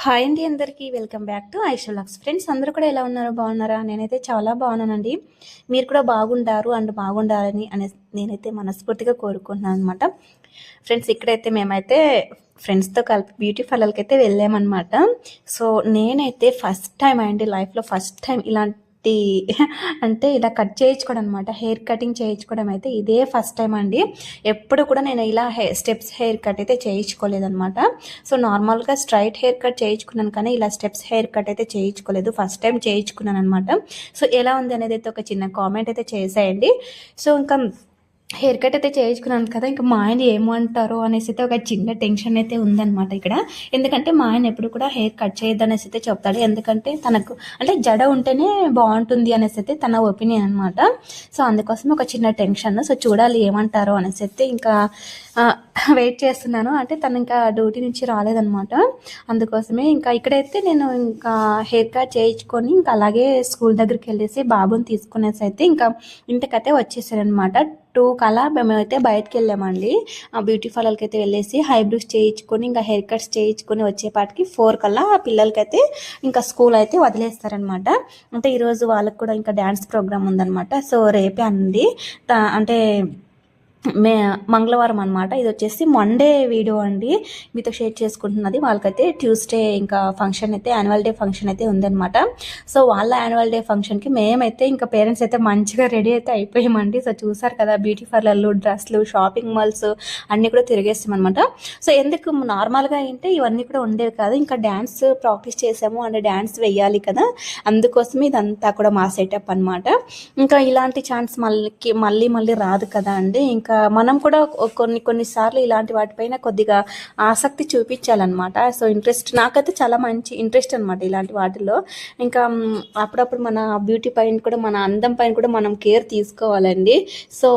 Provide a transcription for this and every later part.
Hi అండి అందరికీ welcome back to Aisha vlogs. Friends అందరూ కూడా ఎలా ఉన్నారో బాగున్నారా? నేనైతే చాలా బాగున్నానండి. మీరు కూడా బాగుంటారు అండ్ బాగుండాలని నేనైతే మనస్ఫూర్తిగా కోరుకుంటున్నాను అనమాట. ఫ్రెండ్స్ ఇక్కడైతే మేమైతే ఫ్రెండ్స్తో కలిపి బ్యూటీ పార్లర్కి అయితే వెళ్ళామన్నమాట. సో నేనైతే ఫస్ట్ టైం అండి, లైఫ్లో ఫస్ట్ టైం ఇలాంటి అంటే ఇలా కట్ చేయించుకోవడం అనమాట. హెయిర్ కటింగ్ చేయించుకోవడం అయితే ఇదే ఫస్ట్ టైం అండి. ఎప్పుడు కూడా నేను ఇలా స్టెప్స్ హెయిర్ కట్ అయితే చేయించుకోలేదనమాట. సో నార్మల్గా స్ట్రైట్ హెయిర్ కట్ చేయించుకున్నాను, కానీ ఇలా స్టెప్స్ హెయిర్ కట్ అయితే చేయించుకోలేదు. ఫస్ట్ టైం చేయించుకున్నాను అనమాట. సో ఎలా ఉంది అనేది అయితే ఒక చిన్న కామెంట్ అయితే చేసేయండి. సో ఇంకా హెయిర్ కట్ అయితే చేయించుకున్నాను కదా, ఇంకా మా ఆయన ఏమంటారో అనేసి అయితే ఒక చిన్న టెన్షన్ అయితే ఉందన్నమాట ఇక్కడ. ఎందుకంటే మా ఆయన ఎప్పుడు కూడా హెయిర్ కట్ చేయొద్దు అనేసి అయితే చెప్తాడు. ఎందుకంటే తనకు అంటే జడ ఉంటేనే బాగుంటుంది అనేసి అయితే తన ఒపీనియన్ అనమాట. సో అందుకోసం ఒక చిన్న టెన్షన్. సో చూడాలి ఏమంటారో అనేసి అయితే ఇంకా వెయిట్ చేస్తున్నాను. అంటే తను ఇంకా డ్యూటీ నుంచి రాలేదనమాట. అందుకోసమే ఇంకా ఇక్కడైతే నేను ఇంకా హెయిర్ కట్ చేయించుకొని ఇంకా అలాగే స్కూల్ దగ్గరికి వెళ్ళేసి బాబుని తీసుకునేసి అయితే ఇంకా ఇంటికైతే వచ్చేసారనమాట. 2 కల్లా మేమైతే బయటకు వెళ్ళామండి. ఆ బ్యూటీ పార్లర్కి అయితే వెళ్ళేసి హైబ్రోస్ చేయించుకొని ఇంకా హెయిర్ కట్స్ చేయించుకొని వచ్చేపాటికి 4 కల్లా పిల్లలకైతే ఇంకా స్కూల్ అయితే వదిలేస్తారనమాట. అంటే ఈరోజు వాళ్ళకి కూడా ఇంకా డ్యాన్స్ ప్రోగ్రామ్ ఉందనమాట. సో రేపే అండి. అంటే మంగళవారం అనమాట. ఇది వచ్చేసి మండే వీడియో అండి మీతో షేర్ చేసుకుంటున్నది. వాళ్ళకైతే ట్యూస్డే ఇంకా ఫంక్షన్ అయితే యాన్యువల్ డే ఫంక్షన్ అయితే ఉందనమాట. సో వాళ్ళ యాన్యువల్ డే ఫంక్షన్కి మేమైతే ఇంకా పేరెంట్స్ అయితే మంచిగా రెడీ అయితే అయిపోయామండి. సో చూసారు కదా, బ్యూటీ పార్లర్లు, డ్రెస్లు, షాపింగ్ మాల్స్ అన్నీ కూడా తిరిగేస్తాం అనమాట. సో ఎందుకు నార్మల్గా అయితే ఇవన్నీ కూడా ఉండేవి కాదు. ఇంకా డ్యాన్స్ ప్రాక్టీస్ చేసాము అండ్ డ్యాన్స్ వెయ్యాలి కదా, అందుకోసమే ఇదంతా కూడా మా సెటప్ అనమాట. ఇంకా ఇలాంటి ఛాన్స్ మళ్ళీ మళ్ళీ రాదు కదా అండి. ఇంకా మనం కూడా కొన్నిసార్లు ఇలాంటి వాటిపైన కొద్దిగా ఆసక్తి చూపించాలన్నమాట. సో ఇంట్రెస్ట్ నాకైతే చాలా మంచి ఇంట్రెస్ట్ అనమాట ఇలాంటి వాటిలో. ఇంకా అప్పుడప్పుడు మన బ్యూటీ పైన కూడా, మన అందం పైన కూడా మనం కేర్ తీసుకోవాలండి. సో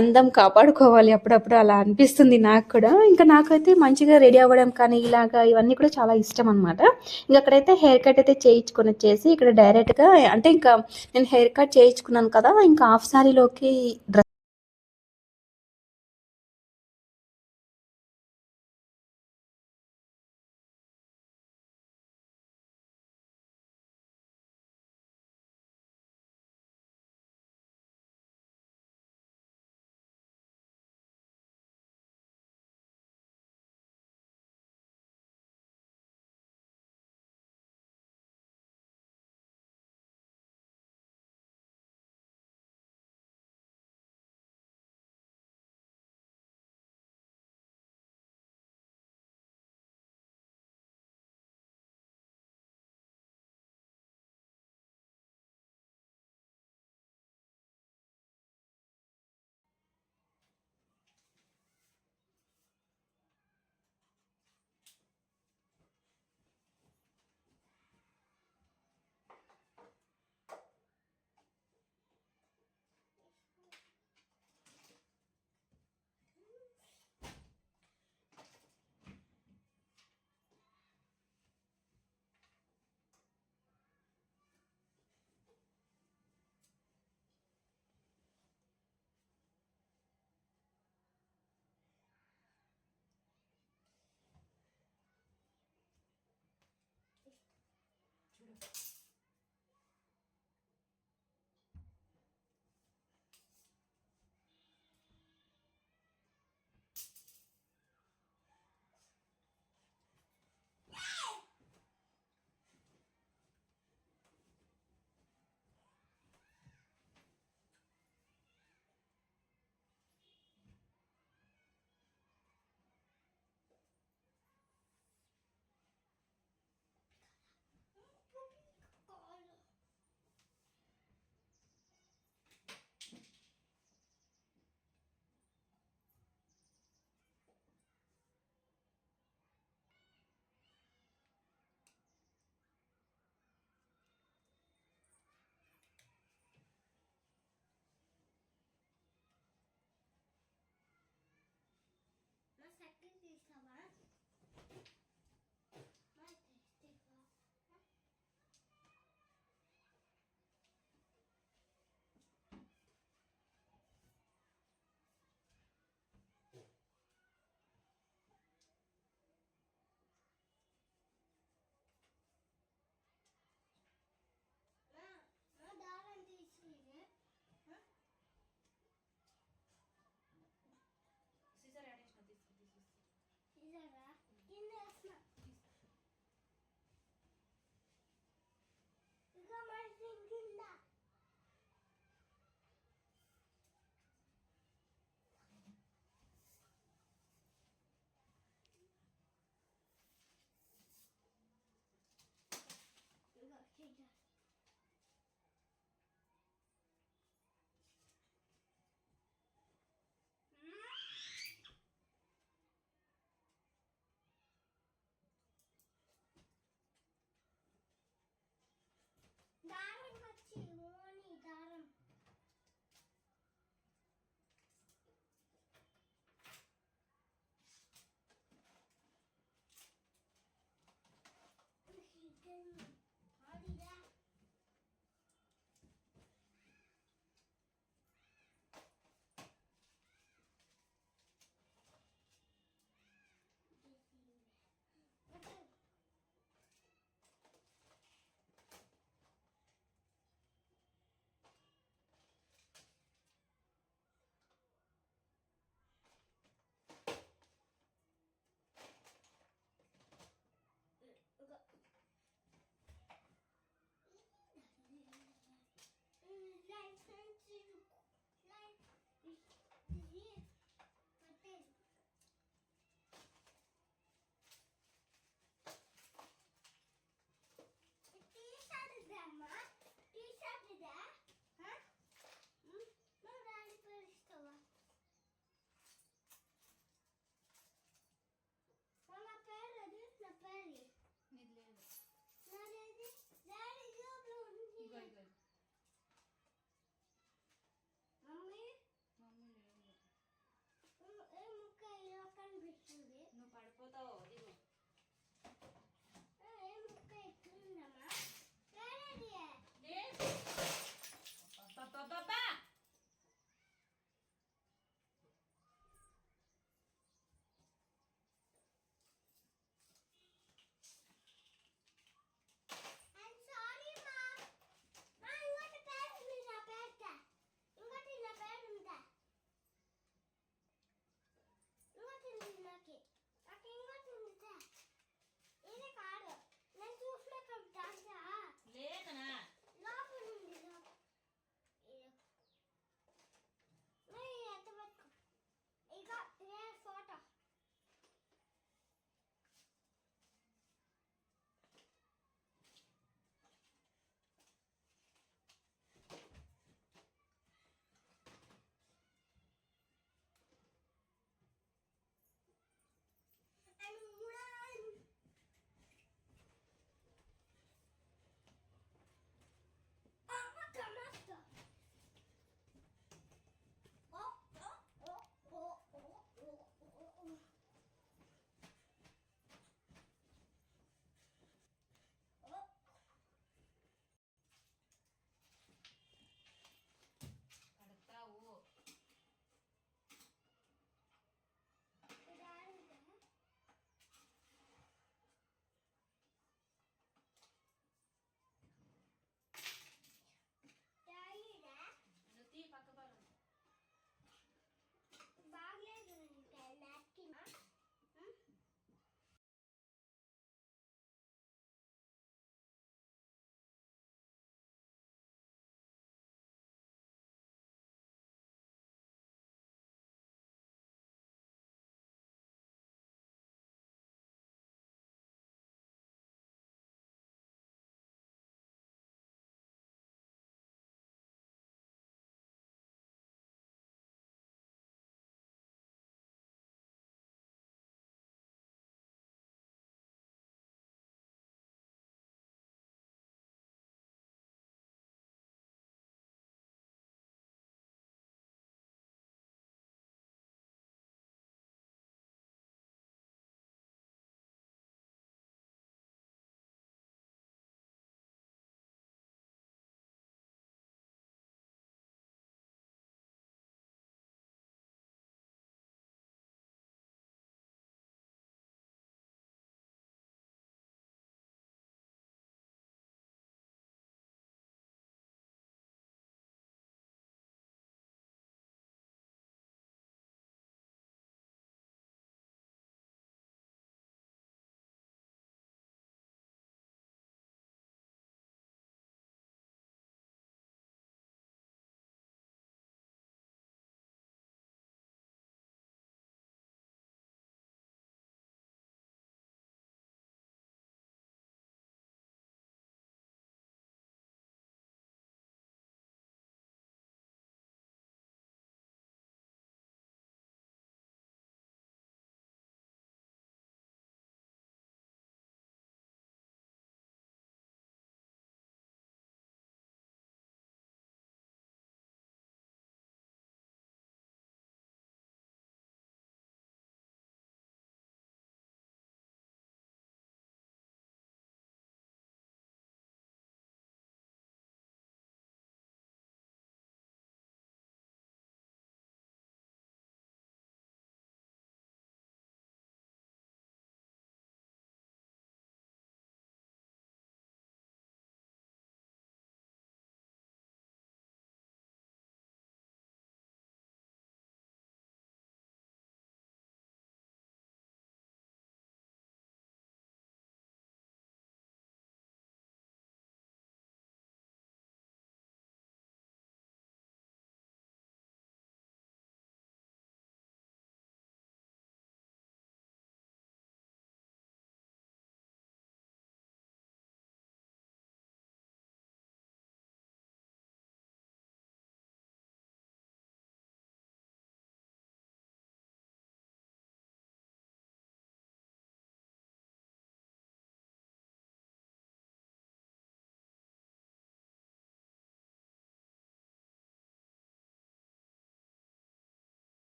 అందం కాపాడుకోవాలి అప్పుడప్పుడు, అలా అనిపిస్తుంది నాకు కూడా. ఇంకా నాకైతే మంచిగా రెడీ అవ్వడం కానీ ఇలాగా ఇవన్నీ కూడా చాలా ఇష్టం అనమాట. ఇంకా అక్కడైతే హెయిర్ కట్ అయితే చేయించుకొని వచ్చేసి ఇక్కడ డైరెక్ట్గా అంటే ఇంకా నేను హెయిర్ కట్ చేయించుకున్నాను కదా, ఇంకా హాఫ్ సారీలోకి